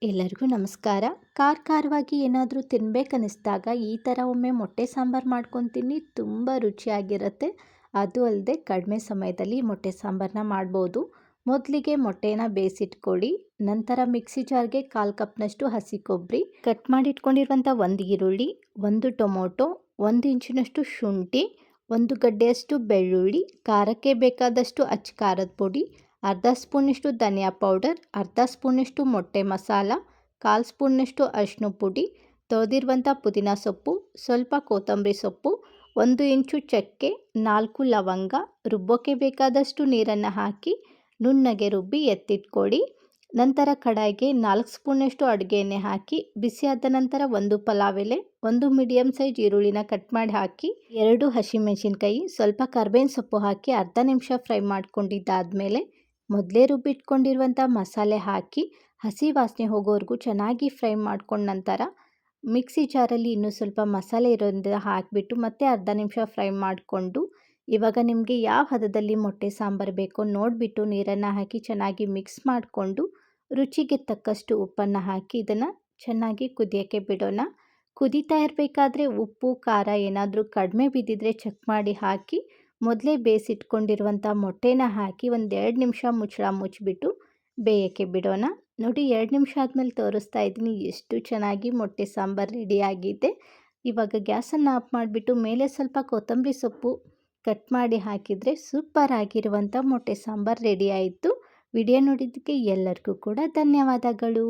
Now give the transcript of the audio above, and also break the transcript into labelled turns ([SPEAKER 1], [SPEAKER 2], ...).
[SPEAKER 1] ಎಲ್ಲರಿಗೂ ನಮಸ್ಕಾರ. ಖಾರವಾಗಿ ಏನಾದರೂ ತಿನ್ನಬೇಕನ್ನಿಸ್ದಾಗ ಈ ಥರ ಒಮ್ಮೆ ಮೊಟ್ಟೆ ಸಾಂಬಾರು ಮಾಡ್ಕೊಂಡು ತಿನ್ನಿ. ತುಂಬ ರುಚಿಯಾಗಿರುತ್ತೆ. ಅದು ಅಲ್ಲದೆ ಕಡಿಮೆ ಸಮಯದಲ್ಲಿ ಮೊಟ್ಟೆ ಸಾಂಬಾರನ್ನ ಮಾಡ್ಬೋದು. ಮೊದಲಿಗೆ ಮೊಟ್ಟೆನ ಬೇಯಿಸಿಟ್ಕೊಳ್ಳಿ. ನಂತರ ಮಿಕ್ಸಿ ಜಾರ್ಗೆ 1/4 ಕಪ್ನಷ್ಟು ಹಸಿ ಕೊಬ್ಬರಿ, ಕಟ್ ಮಾಡಿ ಇಟ್ಕೊಂಡಿರುವಂಥ 1 ಈರುಳ್ಳಿ, 1 ಟೊಮೊಟೊ, 1 ಇಂಚಿನಷ್ಟು ಶುಂಠಿ, 1 ಗಡ್ಡೆಯಷ್ಟು ಬೆಳ್ಳುಳ್ಳಿ, ಖಾರಕ್ಕೆ ಬೇಕಾದಷ್ಟು ಅಚ್ಚ ಖಾರದ ಪುಡಿ, ಅರ್ಧ ಸ್ಪೂನಷ್ಟು ಧನಿಯಾ ಪೌಡರ್, ಅರ್ಧ ಸ್ಪೂನಷ್ಟು ಮೊಟ್ಟೆ ಮಸಾಲ, 1/4 ಸ್ಪೂನಷ್ಟು ಅರಿಶಿನ ಪುಡಿ, ತೊಳೆದಿರುವಂಥ ಪುದೀನ ಸೊಪ್ಪು, ಸ್ವಲ್ಪ ಕೊತ್ತಂಬರಿ ಸೊಪ್ಪು, 1 ಇಂಚು ಚಕ್ಕೆ, 4 ಲವಂಗ, ರುಬ್ಬೋಕ್ಕೆ ಬೇಕಾದಷ್ಟು ನೀರನ್ನು ಹಾಕಿ ನುಣ್ಣಗೆ ರುಬ್ಬಿ ಎತ್ತಿಟ್ಕೊಳ್ಳಿ. ನಂತರ ಕಡಾಯಿಗೆ 4 ಸ್ಪೂನಷ್ಟು ಅಡುಗೆ ಎಣ್ಣೆ ಹಾಕಿ ಬಿಸಿಯಾದ ನಂತರ 1 ಪಲಾವ್ ಎಲೆ, 1 ಮೀಡಿಯಮ್ ಸೈಜ್ ಈರುಳ್ಳಿನ ಕಟ್ ಮಾಡಿ ಹಾಕಿ 2 ಹಸಿಮೆಣಸಿನ್ಕಾಯಿ, ಸ್ವಲ್ಪ ಕರ್ಬೇವಿನ ಸೊಪ್ಪು ಹಾಕಿ ಅರ್ಧ ನಿಮಿಷ ಫ್ರೈ ಮಾಡ್ಕೊಂಡಿದ್ದಾದಮೇಲೆ ಮೊದಲೇ ರುಬ್ಬಿಟ್ಕೊಂಡಿರುವಂಥ ಮಸಾಲೆ ಹಾಕಿ ಹಸಿ ವಾಸನೆ ಹೋಗೋವರೆಗೂ ಚೆನ್ನಾಗಿ ಫ್ರೈ ಮಾಡ್ಕೊಂಡ ನಂತರ ಮಿಕ್ಸಿ ಜಾರಲ್ಲಿ ಇನ್ನೂ ಸ್ವಲ್ಪ ಮಸಾಲೆ ಇರೋದ್ರಿಂದ ಹಾಕಿಬಿಟ್ಟು ಮತ್ತೆ ಅರ್ಧ ನಿಮಿಷ ಫ್ರೈ ಮಾಡಿಕೊಂಡು, ಇವಾಗ ನಿಮಗೆ ಯಾವ ಹದದಲ್ಲಿ ಮೊಟ್ಟೆ ಸಾಂಬಾರು ಬೇಕೋ ನೋಡಿಬಿಟ್ಟು ನೀರನ್ನು ಹಾಕಿ ಚೆನ್ನಾಗಿ ಮಿಕ್ಸ್ ಮಾಡಿಕೊಂಡು ರುಚಿಗೆ ತಕ್ಕಷ್ಟು ಉಪ್ಪನ್ನು ಹಾಕಿ ಇದನ್ನು ಚೆನ್ನಾಗಿ ಕುದಿಯೋಕ್ಕೆ ಬಿಡೋಣ. ಕುದೀತಾ ಇರಬೇಕಾದ್ರೆ ಉಪ್ಪು ಖಾರ ಏನಾದರೂ ಕಡಿಮೆ ಬಿದ್ದಿದ್ರೆ ಚೆಕ್ ಮಾಡಿ ಹಾಕಿ ಮೊದಲೇ ಬೇಯಿಸಿಟ್ಕೊಂಡಿರುವಂಥ ಮೊಟ್ಟೆನ ಹಾಕಿ ಒಂದು 2 ನಿಮಿಷ ಮುಚ್ಚಳ ಮುಚ್ಚಿಬಿಟ್ಟು ಬೇಯೋಕ್ಕೆ ಬಿಡೋಣ. ನೋಡಿ, 2 ನಿಮಿಷ ಆದಮೇಲೆ ತೋರಿಸ್ತಾ ಇದ್ದೀನಿ ಎಷ್ಟು ಚೆನ್ನಾಗಿ ಮೊಟ್ಟೆ ಸಾಂಬಾರು ರೆಡಿಯಾಗಿದೆ. ಇವಾಗ ಗ್ಯಾಸನ್ನು ಆಫ್ ಮಾಡಿಬಿಟ್ಟು ಮೇಲೆ ಸ್ವಲ್ಪ ಕೊತ್ತಂಬರಿ ಸೊಪ್ಪು ಕಟ್ ಮಾಡಿ ಹಾಕಿದರೆ ಸೂಪರ್ ಆಗಿರುವಂಥ ಮೊಟ್ಟೆ ಸಾಂಬಾರು ರೆಡಿ ಆಯಿತು. ವಿಡಿಯೋ ನೋಡಿದ್ದಕ್ಕೆ ಎಲ್ಲರಿಗೂ ಕೂಡ ಧನ್ಯವಾದಗಳು.